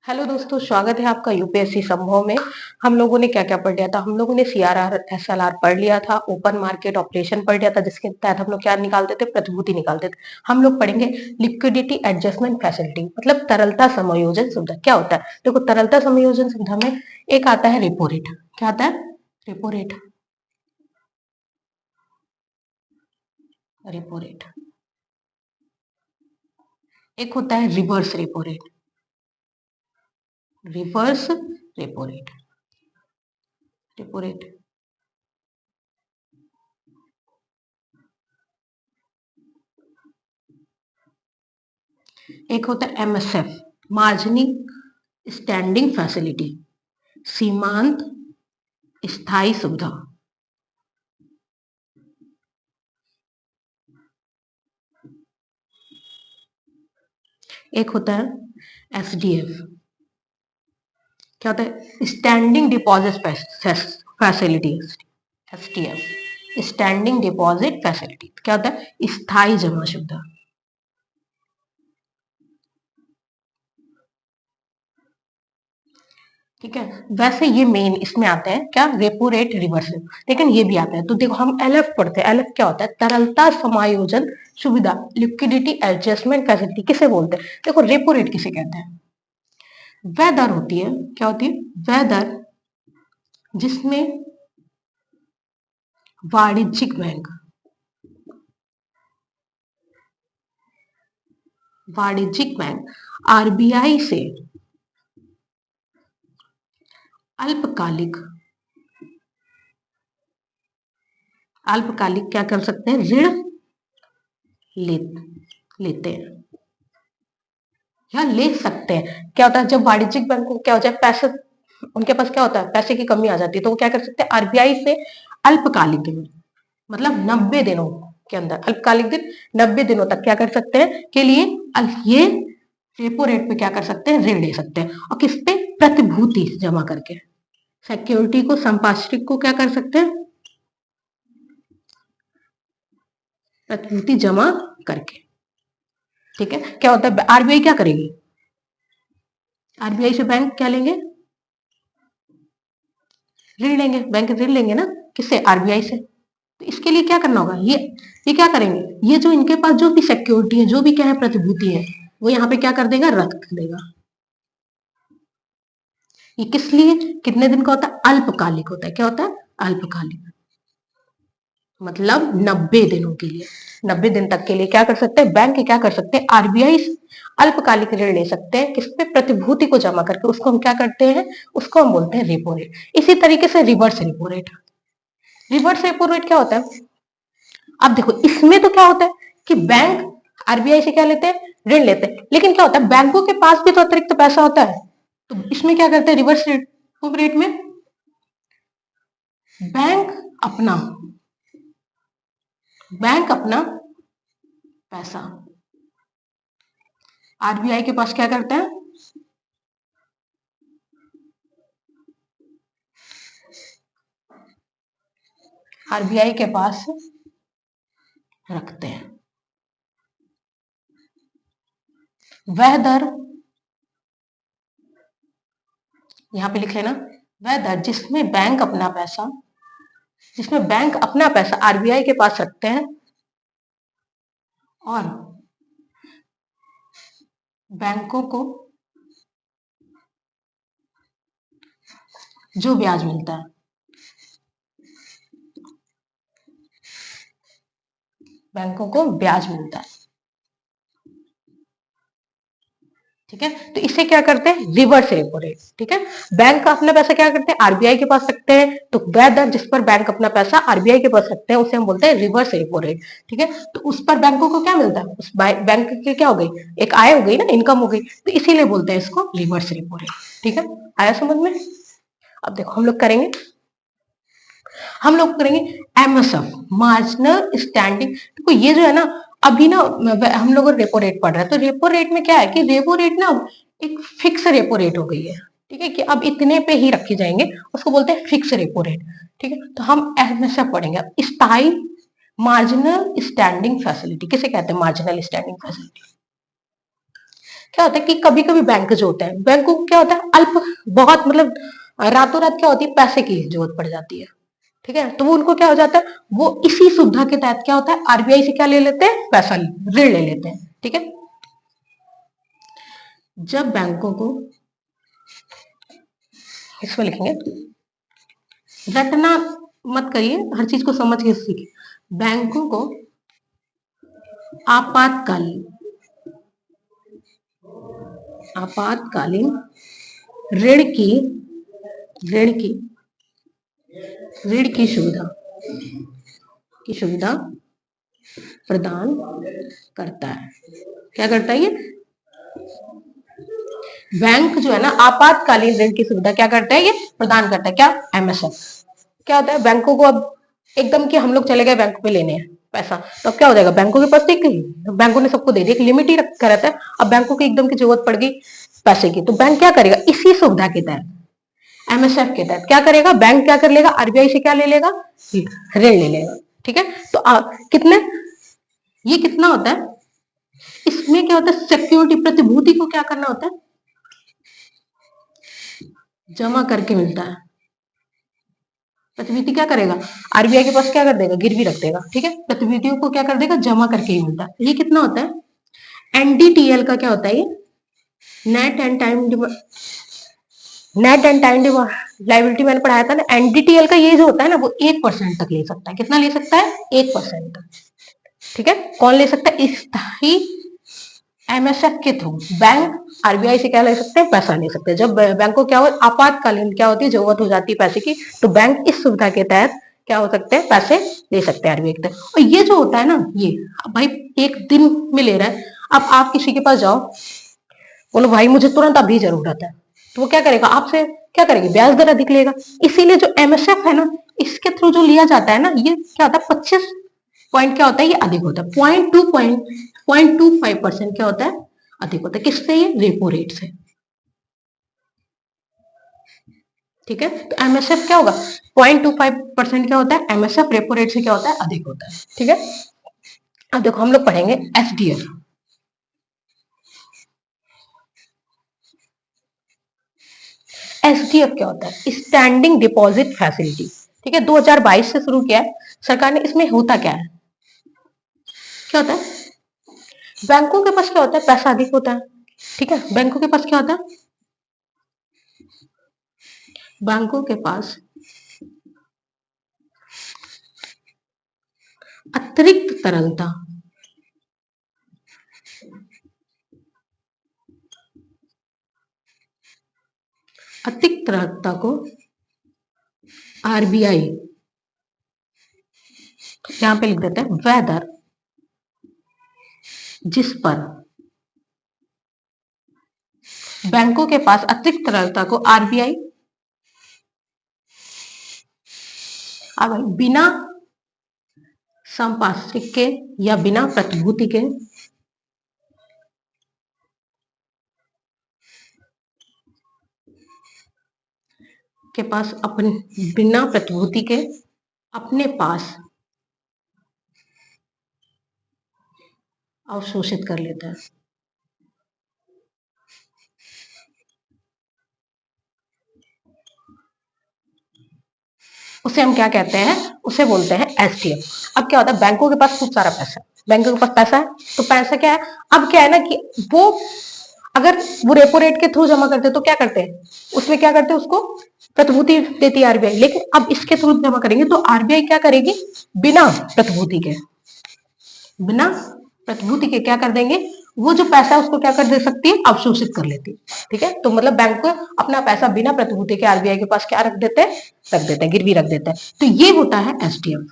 Hello दोस्तों, स्वागत है आपका यूपीएससी संभव में। हम लोगों ने क्या क्या पढ़ लिया था? हम लोगों ने सीआरआर एसएलआर पढ़ लिया था, ओपन मार्केट ऑपरेशन पढ़ लिया था, जिसके तहत हम लोग क्या निकालते थे? प्रतिभूति निकालते थे। हम लोग पढ़ेंगे लिक्विडिटी एडजस्टमेंट फैसिलिटी, मतलब तरलता समायोजन सुविधा। क्या होता है? देखो, तरलता समायोजन सुविधा में एक आता है रेपो रेट। क्या आता है? Repo rate. Repo rate. एक होता है reverse repo rate. Reverse repo rate. Repo rate. एक होता है एमएसएफ, मार्जिनिंग स्टैंडिंग फैसिलिटी, सीमांत स्थायी सुविधा। एक होता है एसडीएफ। क्या होता है? Standing deposit facility. STF, standing deposit facility. क्या होता है? स्थायी जमा सुविधा। ठीक है। वैसे ये मेन इसमें आते हैं क्या? Repo rate, reverse rate. लेकिन ये भी आता है। तो देखो, हम एलएफ पढ़ते हैं। एलएफ क्या होता है? तरलता समायोजन सुविधा, लिक्विडिटी एडजस्टमेंट फैसिलिटी। किसे बोलते हैं? देखो, रेपो रेट किसे कहते हैं? वह दर होती है। क्या होती है? वह दर जिसमें वाणिज्यिक बैंक, आरबीआई से अल्पकालिक अल्पकालिक क्या कर सकते हैं? ऋण ले लेते हैं या ले सकते हैं। क्या होता है? जब वाणिज्यिक बैंक को क्या हो जाए, पैसे उनके पास क्या होता है? पैसे की कमी आ जाती है, तो वो क्या कर सकते हैं? आरबीआई से अल्पकालिक ऋण, मतलब 90 दिनों के अंदर, अल्पकालिक दिन 90 दिनों तक क्या कर सकते हैं के लिए ये रेपो रेट पे क्या कर सकते हैं? ऋण ले सकते हैं। और किस पे? प्रतिभूति जमा करके, सिक्योरिटी को, संपार्श्विक को क्या कर सकते हैं? प्रतिभूति जमा करके। ठीक है। क्या होता है? आरबीआई क्या करेगी? आरबीआई से बैंक क्या लेंगे? ऋण लेंगे। बैंक ऋण लेंगे ना, किससे? आरबीआई से। तो इसके लिए क्या करना होगा? ये क्या करेंगे? ये जो इनके पास जो भी सिक्योरिटी है, जो भी क्या है, प्रतिभूति है, वो यहाँ पे क्या कर देगा? रख देगा। ये किस लिए? कितने दिन का होता है? अल्पकालिक होता है। क्या होता है? अल्पकालिक, मतलब 90 दिनों के लिए। 90 दिन तक के लिए क्या कर सकते हैं? बैंक क्या कर सकते हैं? आरबीआई से अल्पकालिक ऋण ले सकते हैं। किस पे? प्रतिभूति को जमा करके। उसको हम क्या करते हैं? उसको हम बोलते हैं रेपो रेट। इसी तरीके से reverse repo rate. Reverse repo rate क्या होता है? अब देखो, इसमें तो क्या होता है कि बैंक आरबीआई से क्या लेते हैं? ऋण लेते हैं। लेकिन क्या होता है? बैंकों के पास भी तो अतिरिक्त पैसा होता है। तो इसमें क्या करते हैं? रिवर्स रेपो रेट में बैंक अपना बैंक अपना पैसा आरबीआई के पास क्या करते हैं? आरबीआई के पास रखते हैं। वह दर, यहां पे लिख लेना, वह दर जिसमें बैंक अपना पैसा आरबीआई के पास रखते हैं और बैंकों को जो ब्याज मिलता है, बैंकों को ब्याज मिलता है। ठीक है। तो इसे क्या करते हैं? Reverse repo rate. ठीक है। बैंक का अपना पैसा क्या करते हैं? आरबीआई के पास रखते हैं। तो वह दर जिस पर बैंक अपना पैसा आरबीआई के पास रखते हैं, उसे हम बोलते हैं रिवर्स रेपो रेट। ठीक है। तो उस पर बैंकों को क्या मिलता है? उस बैंक की क्या हो गई? एक आय हो गई ना, इनकम हो गई। तो इसीलिए बोलते हैं इसको रिवर्स रेपो रेट। ठीक है। आया समझ में? अब देखो, हम लोग करेंगे एमएसएफ, मार्जिनल स्टैंडिंग। देखो, ये जो है ना, अभी ना हम लोग रेपो रेट पढ़ रहे हैं। तो रेपो रेट में क्या है कि रेपो रेट ना एक फिक्स रेपो रेट हो गई है। ठीक है, कि अब इतने पे ही रखे जाएंगे, उसको बोलते हैं फिक्स रेपो रेट। ठीक है। तो हम एमएसएफ पढ़ेंगे। स्थायी मार्जिनल स्टैंडिंग फैसिलिटी किसे कहते हैं? Marginal standing facility. क्या होता है कि कभी कभी बैंक जो होता है, बैंकों को क्या होता है, अल्प बहुत मतलब रातों रात क्या होती है, पैसे की जरूरत पड़ जाती है। ठीक है, तो वो उनको क्या हो जाता है, वो इसी सुविधा के तहत क्या होता है, आरबीआई से क्या ले लेते हैं, पैसा ऋण ले लेते हैं। ठीक है, जब बैंकों को, इसमें लिखेंगे, रटना मत करिए, हर चीज को समझ के सीखिए। बैंकों को आपातकालीन आपातकालीन ऋण की ऋण की ऋण की सुविधा प्रदान करता है। क्या करता है ये बैंक जो है ना, आपातकालीन ऋण की सुविधा क्या करता है, ये प्रदान करता है। क्या, एमएसएफ। क्या होता है, बैंकों को अब एकदम कि हम लोग चले गए बैंक पे लेने हैं पैसा, तो अब क्या हो जाएगा, बैंकों के पास एक, बैंकों ने सबको दे दिया, एक लिमिट ही रखा रहता है। अब बैंकों को एकदम की जरूरत पड़ गई पैसे की, तो बैंक क्या करेगा, इसी सुविधा के तहत, एमएसएफ के तहत क्या करेगा, बैंक क्या कर लेगा, आरबीआई से क्या ले लेगा, ऋण ले लेगा। ठीक है, तो कितने, ये कितना होता है, इसमें क्या होता है, सिक्योरिटी प्रतिभूति को क्या करना होता है, जमा करके मिलता है। प्रतिभूति क्या करेगा, आरबीआई के पास क्या कर देगा, गिरवी रख देगा। ठीक है, प्रतिभूतियों को क्या कर देगा, जमा करके ही मिलता है। ये कितना होता है, एनडीटीएल का क्या होता है, ये नेट एंड टाइम लाइबिलिटी मैंने पढ़ाया था ना, एनडीटीएल का ये जो होता है ना, वो 1% तक ले सकता है। कितना ले सकता है, 1% तक। ठीक है, कौन ले सकता है, स्थायी एमएसएफ के थ्रू बैंक आरबीआई से क्या ले सकते हैं, पैसा ले सकते हैं। जब बैंक को क्या हो, आपातकालीन क्या होती है, जरूरत हो जाती है पैसे की, तो बैंक इस सुविधा के तहत क्या हो सकते हैं, पैसे ले सकते हैं आरबीआई के तहत। और ये जो होता है ना, ये भाई एक दिन में ले रहा है, अब आप किसी के पास जाओ, बोलो भाई मुझे तुरंत अभी जरूरत है, तो वो क्या करेगा, आपसे क्या करेगी, ब्याज दर अधिक लेगा। इसीलिए जो एमएसएफ है ना, इसके थ्रू जो लिया जाता है ना, ये क्या होता है, 25 पॉइंट क्या होता है, ये अधिक होता है, 0.25% क्या होता है, अधिक होता है। किससे, ये रेपो रेट से। ठीक है, तो एमएसएफ क्या होगा, 0.25% क्या होता है, एमएसएफ रेपो रेट से क्या होता है, अधिक होता है। ठीक है, अब देखो हम लोग पढ़ेंगे एसडीएफ। एसडीएफ क्या होता है, स्टैंडिंग डिपॉजिट फैसिलिटी। ठीक है, 2022 से शुरू किया है सरकार ने। इसमें होता क्या है, क्या होता है, बैंकों के पास क्या होता है, पैसा अधिक होता है। ठीक है, बैंकों के पास क्या होता है, बैंकों के पास अतिरिक्त तरलता अतिरिक्त तरलता को आरबीआई, यहां पे लिख देते हैं, वह दर जिस पर बैंकों के पास अतिरिक्त तरलता को आरबीआई बिना संपार्श्विक के या बिना प्रतिभूति के पास अपने, बिना प्रतिभूति के अपने पास अवशोषित कर लेता है। उसे हम क्या कहते हैं, उसे बोलते हैं एसटीएफ। अब क्या होता है, बैंकों के पास खूब सारा पैसा है, बैंकों के पास पैसा है, तो पैसा क्या है, अब क्या है ना कि वो अगर वो रेपो रेट के थ्रू जमा करते तो क्या करते हैं, उसमें क्या करते हैं, उसको प्रतिभूति देती है आरबीआई। लेकिन अब इसके थ्रू जमा करेंगे तो आरबीआई क्या करेगी, बिना प्रतिभूति के, बिना प्रतिभूति के क्या कर देंगे, वो जो पैसा है उसको क्या कर दे सकती है, अवशोषित कर लेती है। ठीक है, तो मतलब बैंक को अपना पैसा बिना प्रतिभूति के आरबीआई के पास क्या रख देते हैं, गिरवी रख देता है। तो ये होता है एसडीएफ,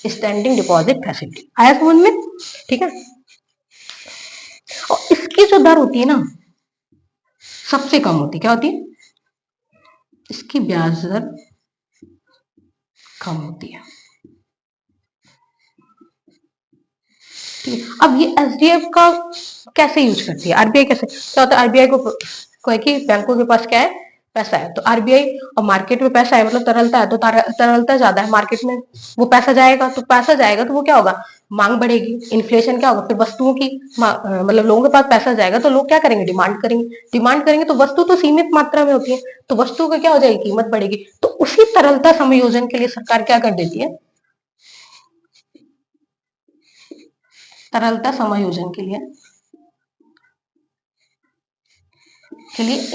स्टैंडिंग डिपॉजिट फैसिलिटी। आया समझ में। ठीक है, और इसकी जो दर होती है ना, सबसे कम होती है। क्या होती है, इसकी ब्याज दर कम होती है। ठीक है, अब ये एसडीएफ का कैसे यूज करती है आरबीआई, कैसे क्या होता है, आरबीआई को कोई कि बैंकों के पास क्या है, पैसा है, तो आरबीआई, और मार्केट में पैसा है मतलब तरलता है, तो तरलता ज्यादा है मार्केट में, वो पैसा जाएगा, तो पैसा जाएगा तो वो क्या होगा, मांग बढ़ेगी, इन्फ्लेशन क्या होगा, फिर वस्तुओं की मतलब लोगों के पास पैसा जाएगा तो लोग क्या करेंगे, डिमांड करेंगे, डिमांड करेंगे तो वस्तु तो सीमित मात्रा में होती है, तो वस्तु का क्या हो जाएगी, कीमत बढ़ेगी। तो उसी तरलता समायोजन के लिए सरकार क्या कर देती है, तरलता समायोजन के लिए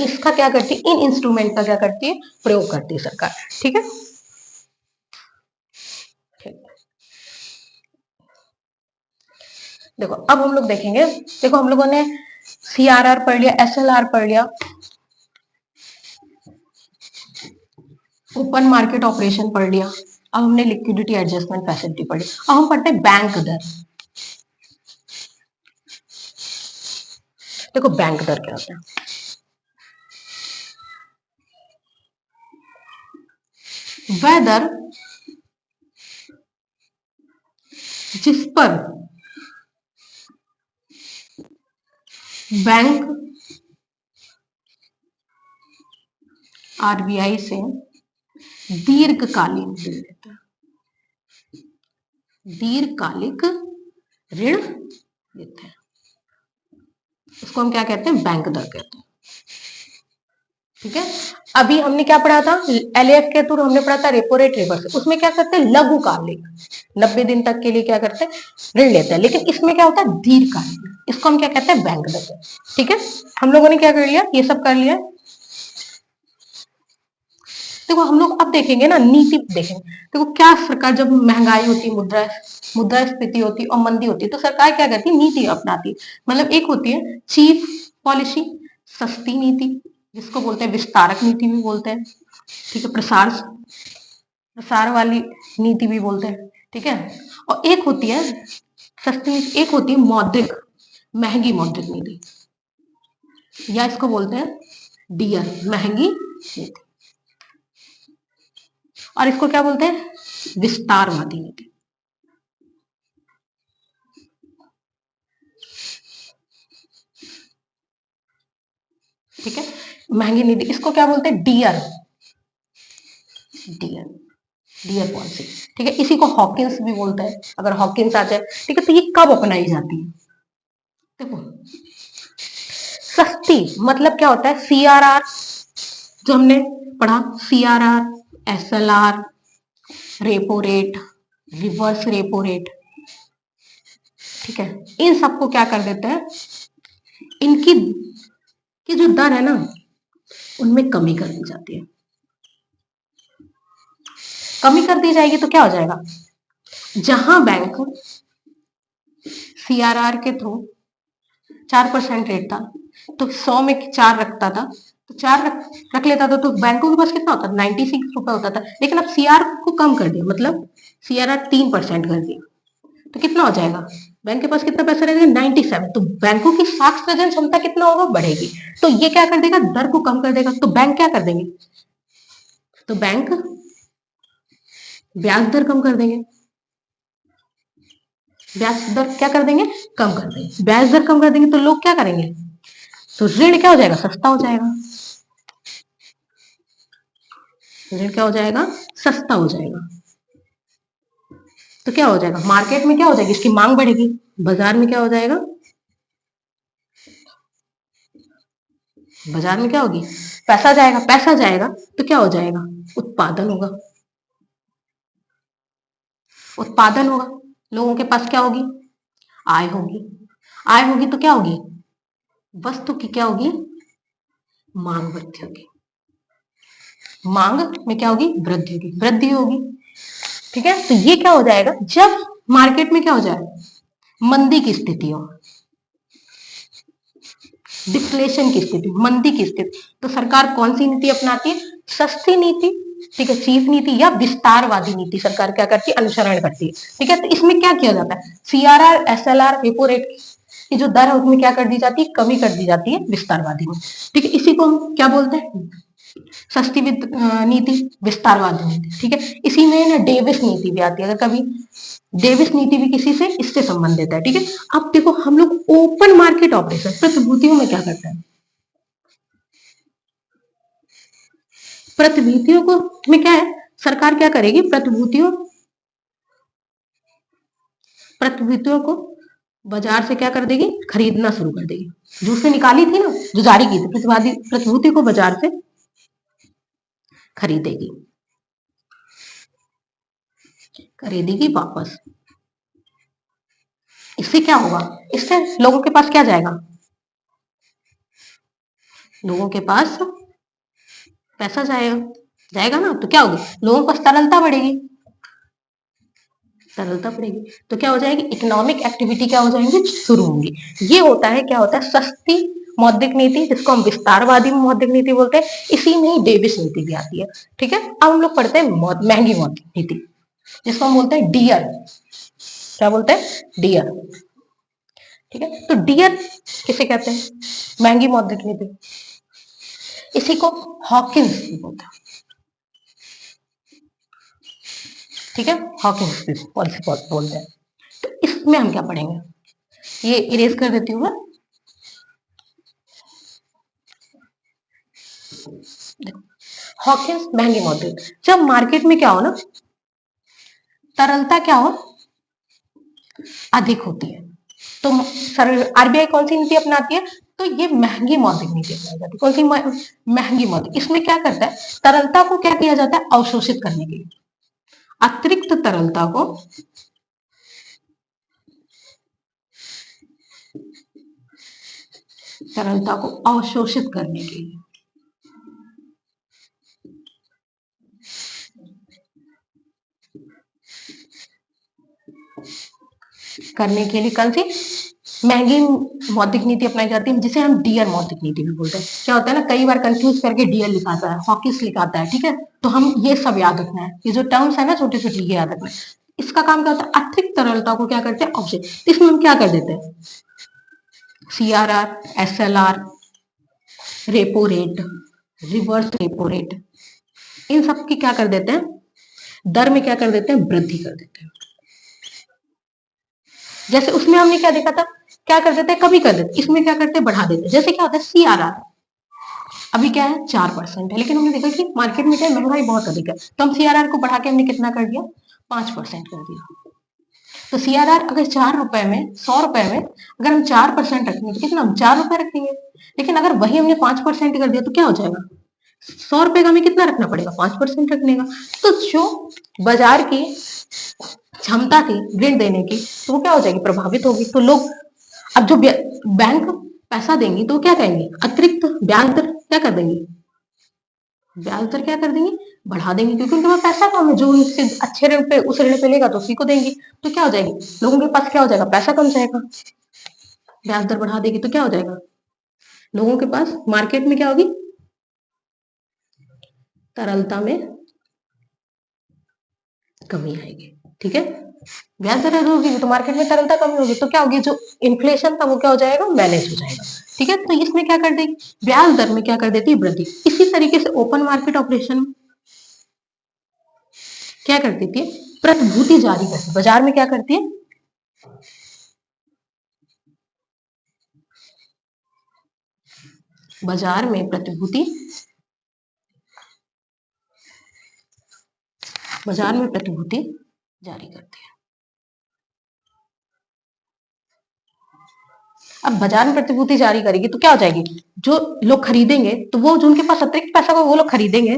इसका क्या करती है, इन इंस्ट्रूमेंट का क्या करती है, प्रयोग करती है सरकार। ठीक है, देखो अब हम लोग देखेंगे, देखो हम लोगों ने सीआरआर पढ़ लिया, एसएलआर पढ़ लिया, ओपन मार्केट ऑपरेशन पढ़ लिया, अब हमने लिक्विडिटी एडजस्टमेंट फैसिलिटी पढ़ी, अब हम पढ़ते हैं बैंक दर। देखो बैंक दर क्या होता है, वह दर जिस पर बैंक आरबीआई से दीर्घकालीन ऋण लेता है, दीर्घकालिक ऋण लेते हैं, उसको हम क्या कहते हैं, बैंक दर कहते हैं। ठीक है, अभी हमने क्या पढ़ा था, एलएफ के थ्रू हमने पढ़ा था रेपो रेट रिवर्स, उसमें क्या करते हैं, लघुकालिक 90 दिन तक के लिए क्या करते हैं, ऋण लेते हैं, लेकिन इसमें क्या होता है, दीर्घकालिक, इसको हम क्या कहते हैं, बैंक दर। ठीक है, हम लोगों ने क्या कर लिया, ये सब कर लिया। देखो हम लोग अब देखेंगे ना, नीति देखेंगे, देखो क्या सरकार, जब महंगाई होती है, मुद्रास्फीति होती है और मंदी होती है, तो सरकार क्या करती है, नीति अपनाती है। मतलब एक होती है चीप पॉलिसी, सस्ती नीति, जिसको बोलते हैं विस्तारक नीति भी बोलते हैं। ठीक है, प्रसार प्रसार वाली नीति भी बोलते हैं। ठीक है, और एक होती है सस्ती नीति, एक होती है मौद्रिक, महंगी मौद्रिक नीति, या इसको बोलते हैं डियर, महंगी नीति, और इसको क्या बोलते हैं, विस्तारवादी नीति। ठीक है, महंगी नीति, इसको क्या बोलते हैं, डियर, डियर, डियर पॉलिसी। ठीक है, इसी को हॉकिंस भी बोलते हैं, अगर हॉकिंस आ जाए। ठीक है, तो ये कब अपनाई जाती है, देखो सस्ती मतलब क्या होता है, सीआरआर, जो हमने पढ़ा, CRR, SLR, repo rate, reverse repo rate. ठीक है, इन सबको क्या कर देते हैं, इनकी की जो दर है ना, उनमें कमी कर दी जाती है। कमी कर दी जाएगी तो क्या हो जाएगा, जहां बैंक सीआरआर के थ्रू 4% रेट था, तो 100 में 4 रखता था, तो 4 रख लेता था, तो बैंकों के पास कितना होता था, 96 रुपए होता था। लेकिन अब सीआर को कम कर दिया, मतलब सीआरआर 3% कर दिया, तो कितना हो जाएगा, बैंक के पास कितना पैसा रहेगा, 97, तो बैंकों की साख सृजन क्षमता कितना होगा, बढ़ेगी। तो ये क्या कर देगा, दर को कम कर देगा, तो बैंक क्या कर देंगे, तो बैंक ब्याज दर कम कर देंगे, ब्याज दर क्या कर देंगे, कम कर देंगे, ब्याज दर कम कर देंगे, तो लोग क्या करेंगे, तो ऋण क्या हो जाएगा, सस्ता हो जाएगा, ऋण क्या हो जाएगा, सस्ता हो जाएगा। तो क्या हो जाएगा, मार्केट में क्या हो जाएगी, इसकी मांग बढ़ेगी, बाजार में क्या हो जाएगा, बाजार में क्या होगी, पैसा जाएगा, पैसा जाएगा तो क्या हो जाएगा, उत्पादन होगा, उत्पादन होगा, लोगों के पास क्या होगी, आय होगी, आय होगी तो क्या होगी, वस्तु की क्या होगी, मांग वृद्धि होगी, मांग में क्या होगी, वृद्धि होगी, वृद्धि होगी। ठीक है, तो ये क्या हो जाएगा, जब मार्केट में क्या हो जाए, मंदी की स्थिति हो, डिफ्लेशन की स्थिति, मंदी की स्थिति, तो सरकार कौन सी नीति अपनाती है, सस्ती नीति, ठीक है, चीफ नीति या विस्तारवादी नीति सरकार क्या करती है, अनुसरण करती है। ठीक है, तो इसमें क्या किया जाता है, सीआरआर, एसएलआर, रेपो रेट की जो दर है उसमें क्या कर दी जाती है, कमी कर दी जाती है विस्तारवादी में। ठीक है, इसी को हम क्या बोलते हैं, सस्ती नीति, विस्तारवादी नीति। ठीक है, इसी में ना डेविस नीति भी आती है, अगर कभी डेविस नीति भी किसी से इससे संबंधित है। ठीक है, अब देखो हम लोग ओपन मार्केट ऑपरेशन प्रतिभूतियों में क्या करते हैं, प्रतिभूतियों को में क्या है, सरकार क्या करेगी, प्रतिभूतियों प्रतिभूतियों को बाजार से क्या कर देगी, खरीदना शुरू कर देगी। जो उसने निकाली थी ना, जो जारी की थी, प्रतिभूति को बाजार से खरीदेगी, खरीदेगी वापस। इससे क्या होगा, इससे लोगों के पास क्या जाएगा, लोगों के पास पैसा जाएगा, जाएगा ना, तो क्या होगी, लोगों के पास तरलता बढ़ेगी, तरलता बढ़ेगी तो क्या हो जाएगी, इकोनॉमिक एक्टिविटी क्या हो जाएंगी, शुरू होंगी। ये होता है, क्या होता है, सस्ती मौद्रिक नीति, जिसको हम विस्तारवादी मौद्रिक नीति बोलते हैं। इसी में ही डेविस नीति भी आती है। ठीक है, अब हम लोग पढ़ते हैं महंगी मौद्रिक नीति, जिसको हम बोलते हैं डियर। क्या बोलते हैं, डियर। ठीक है, तो डियर किसे कहते हैं, महंगी मौद्रिक नीति। इसी को हॉकिंस भी बोलते हैं। ठीक है, हॉकिंस पॉलिसी बोलते हैं। तो इसमें हम क्या पढ़ेंगे, ये इरेज कर देती हूँ मैं। हॉकिंस महंगी मौद्रिक, जब मार्केट में क्या हो ना, तरलता क्या हो, अधिक होती है, तो आरबीआई कौन सी नीति अपनाती है, तो ये महंगी मौद्रिक नीति अपनाई जाती है। कौन सी, महंगी मौद्रिक। इसमें क्या करता है, तरलता को क्या किया जाता है, अवशोषित करने के लिए, अतिरिक्त तरलता को अवशोषित करने के लिए, कौन सी महंगी मौद्रिक नीति अपनाई जाती है, जिसे हम डियर मौद्रिक नीति भी बोलते हैं। क्या होता है ना, कई बार कंफ्यूज करके डियर लिखाता है, हॉकिस लिखाता है। ठीक है, तो हम ये सब याद रखना है, ये जो टर्म्स है ना छोटे छोटे, ये याद रखना है। इसका काम क्या होता है, अतिरिक्त तरलता को क्या करते हैं, अवशोषित। इसमें हम क्या कर देते हैं, CRR, SLR, repo rate, reverse repo rate, इन सब की क्या कर देते हैं, दर में क्या कर देते हैं, वृद्धि कर देते हैं। जैसे उसमें हमने क्या देखा था, क्या कर देते हैं, कभी कर देते, इसमें क्या करते हैं, बढ़ा देते हैं। जैसे क्या होता है, सीआरआर अभी क्या है, 4% है, लेकिन हमने देखा कि मार्केट में क्या है, महंगाई बहुत अधिक है, तो हम सीआरआर को बढ़ा के हमने कितना कर दिया, 5% कर दिया। तो सीआरआर अगर 4 रुपए में, 100 रुपए में अगर हम 4% रखेंगे तो कितना, हम 4 रुपए रखेंगे। लेकिन अगर वही हमने 5% कर दिया तो क्या हो जाएगा, 100 रुपए का हमें कितना रखना पड़ेगा, 5% रखने का। तो जो बाजार की क्षमता थी ऋण देने की, तो वो क्या हो जाएगी, प्रभावित होगी। तो लोग, अब जो बैंक पैसा देंगी तो क्या कहेंगे, अतिरिक्त ब्याज दर क्या कर देंगे, ब्याज दर क्या कर देंगे, बढ़ा देंगे, क्योंकि उनके पास पैसा कम है। जो उससे अच्छे ऋण पे, उस ऋण पे लेगा तो उसी को देंगे। तो क्या हो जाएगी, लोगों के पास क्या हो जाएगा, पैसा कम जाएगा। ब्याज दर बढ़ा देगी तो क्या हो जाएगा, लोगों के पास मार्केट में क्या होगी, तरलता में कमी आएगी। ठीक है, ब्याज दर होगी तो मार्केट में तरलता कमी होगी, तो क्या होगी, जो इन्फ्लेशन था वो क्या हो जाएगा, मैनेज हो जाएगा। ठीक है, तो इसमें क्या कर देगी, ब्याज दर में क्या कर देती है, वृद्धि। इसी तरीके से ओपन मार्केट ऑपरेशन क्या कर देती है, प्रतिभूति जारी करती है, बाजार में क्या करती है, बाजार में प्रतिभूति, बाजार में प्रतिभूति जारी करती है। अब बाजार में प्रतिभूति जारी करेगी तो क्या हो जाएगी, जो लोग खरीदेंगे तो वो, जो उनके पास अतिरिक्त पैसा हो वो लोग खरीदेंगे,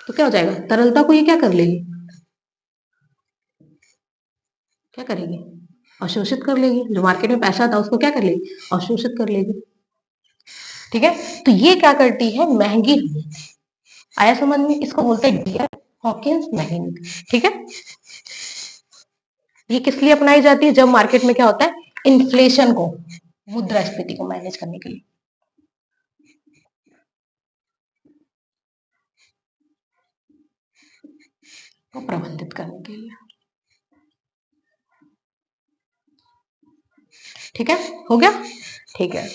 तो क्या हो जाएगा, तरलता को ये क्या कर लेगी, क्या करेगी, अवशोषित कर लेगी। जो मार्केट में पैसा था उसको क्या कर लेगी, अवशोषित कर लेगी। ठीक है, तो ये क्या करती है, महंगी नीति। आया समझ में, इसको बोलते हैं डियर हॉकिंस महंगी नीति। ठीक है, ये किस लिए अपनाई जाती है, जब मार्केट में क्या होता है, इन्फ्लेशन को, मुद्रास्फीति को मैनेज करने के लिए, को प्रबंधित करने के लिए। ठीक है, हो गया, ठीक है।